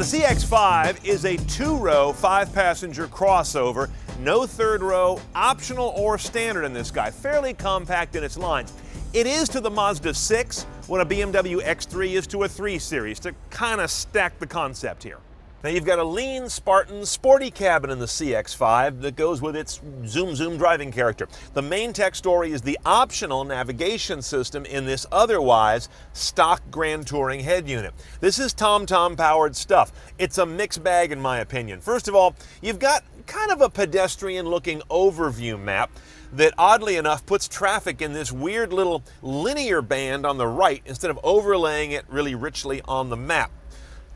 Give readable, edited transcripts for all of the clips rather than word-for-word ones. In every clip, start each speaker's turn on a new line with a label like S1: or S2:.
S1: CX-5 is a two-row, five-passenger crossover. No third row, optional or standard in this guy. Fairly compact in its lines. It is to the Mazda 6 what a BMW X3 is to a 3 Series, to kind of stack the concept here. Now you've got a lean, Spartan, sporty cabin in the CX-5 that goes with its zoom driving character. The main tech story is the optional navigation system in this otherwise stock Grand Touring head unit. This is TomTom powered stuff. It's a mixed bag in my opinion. First of all, you've got kind of a pedestrian looking overview map that oddly enough puts traffic in this weird little linear band on the right instead of overlaying it really richly on the map.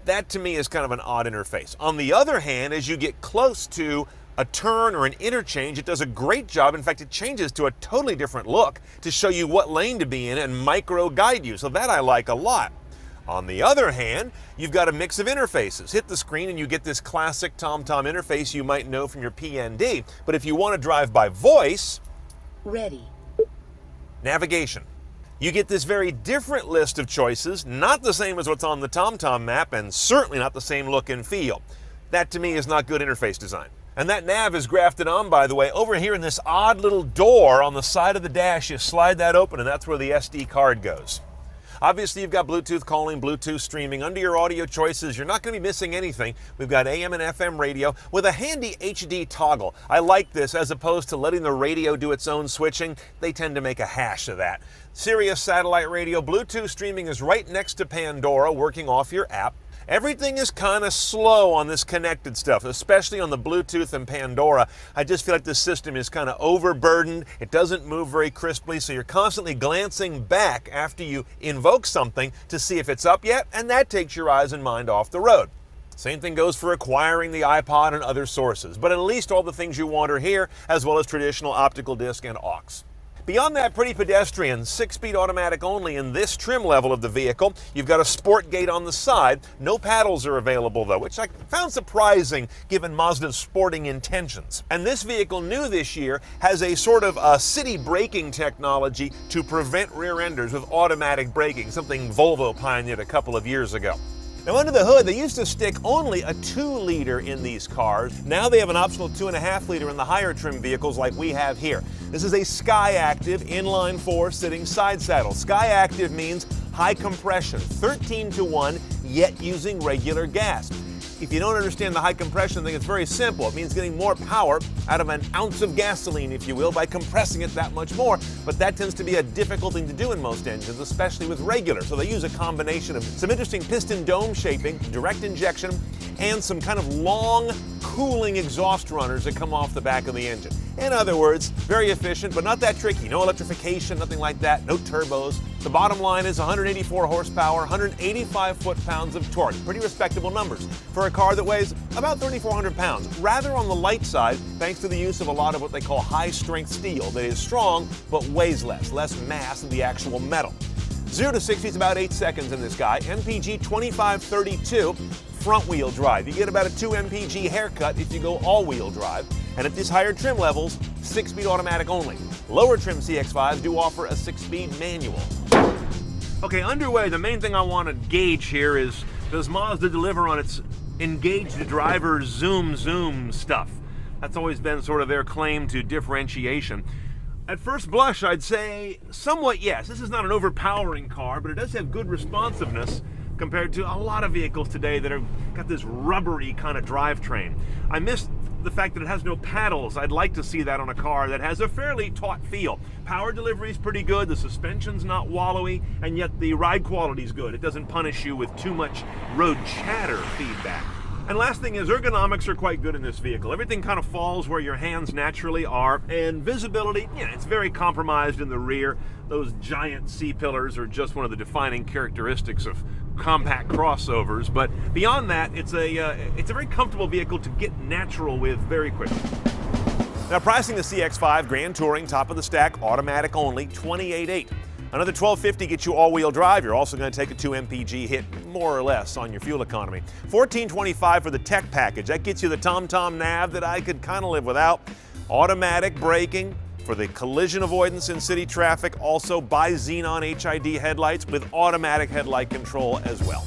S1: That to me is kind of an odd interface. On the other hand, as you get close to a turn or an interchange, it does a great job. In fact, it changes to a totally different look to show you what lane to be in and micro guide you. So that I like a lot. On the other hand, you've got a mix of interfaces. Hit the screen and you get this classic TomTom interface you might know from your PND. But if you want to drive by voice,
S2: ready.
S1: Navigation. You get this very different list of choices, not the same as what's on the TomTom map, and certainly not the same look and feel. That to me is not good interface design. And that nav is grafted on, by the way, over here in this odd little door on the side of the dash. You slide that open and that's where the SD card goes. Obviously, you've got Bluetooth calling, Bluetooth streaming. Under your audio choices, you're not going to be missing anything. We've got AM and FM radio with a handy HD toggle. I like this as opposed to letting the radio do its own switching. They tend to make a hash of that. Sirius satellite radio, Bluetooth streaming is right next to Pandora, working off your app. Everything is kind of slow on this connected stuff, especially on the Bluetooth and Pandora. I just feel like this system is kind of overburdened. It doesn't move very crisply, so you're constantly glancing back after you invoke something to see if it's up yet, and that takes your eyes and mind off the road. Same thing goes for acquiring the iPod and other sources, but at least all the things you want are here, as well as traditional optical disc and aux. Beyond that, pretty pedestrian, 6-speed automatic only in this trim level of the vehicle. You've got a sport gate on the side. No paddles are available though, which I found surprising given Mazda's sporting intentions. And this vehicle, new this year, has a sort of a city braking technology to prevent rear-enders with automatic braking, something Volvo pioneered a couple of years ago. Now under the hood, they used to stick only a 2-liter in these cars. Now they have an optional 2.5-liter in the higher trim vehicles like we have here. This is a Skyactiv inline-4 sitting side saddle. Skyactiv means high compression, 13-to-1, yet using regular gas. If you don't understand the high compression thing, it's very simple. It means getting more power out of an ounce of gasoline, if you will, by compressing it that much more. But that tends to be a difficult thing to do in most engines, especially with regular. So they use a combination of some interesting piston dome shaping, direct injection, and some kind of long cooling exhaust runners that come off the back of the engine. In other words, very efficient, but not that tricky. No electrification, nothing like that, no turbos. The bottom line is 184 horsepower, 185 foot-pounds of torque. Pretty respectable numbers for a car that weighs about 3,400 pounds. Rather on the light side, thanks to the use of a lot of what they call high-strength steel that is strong, but weighs less mass than the actual metal. 0 to 60 is about 8 seconds in this guy. MPG 2532. Front-wheel drive. You get about a 2 mpg haircut if you go all-wheel drive. And at these higher trim levels, 6-speed automatic only. Lower trim CX-5s do offer a 6-speed manual. Okay, underway, the main thing I want to gauge here is, does Mazda deliver on its engage the driver zoom stuff? That's always been sort of their claim to differentiation. At first blush, I'd say somewhat yes. This is not an overpowering car, but it does have good responsiveness compared to a lot of vehicles today that have got this rubbery kind of drivetrain. I missed the fact that it has no paddles. I'd like to see that on a car that has a fairly taut feel. Power delivery is pretty good, the suspension's not wallowy, and yet the ride quality is good. It doesn't punish you with too much road chatter feedback. And last thing is, ergonomics are quite good in this vehicle. Everything kind of falls where your hands naturally are, and visibility, yeah, it's very compromised in the rear. Those giant C-pillars are just one of the defining characteristics of compact crossovers, but beyond that, it's a very comfortable vehicle to get natural with very quickly. Now pricing the CX-5 Grand Touring, top of the stack, automatic only, $28,800. Another $1,250 gets you all-wheel drive. You're also going to take a 2 mpg hit, more or less, on your fuel economy. $1,425 for the tech package. That gets you the TomTom nav that I could kind of live without. Automatic braking for the collision avoidance in city traffic, also bi-xenon HID headlights with automatic headlight control as well.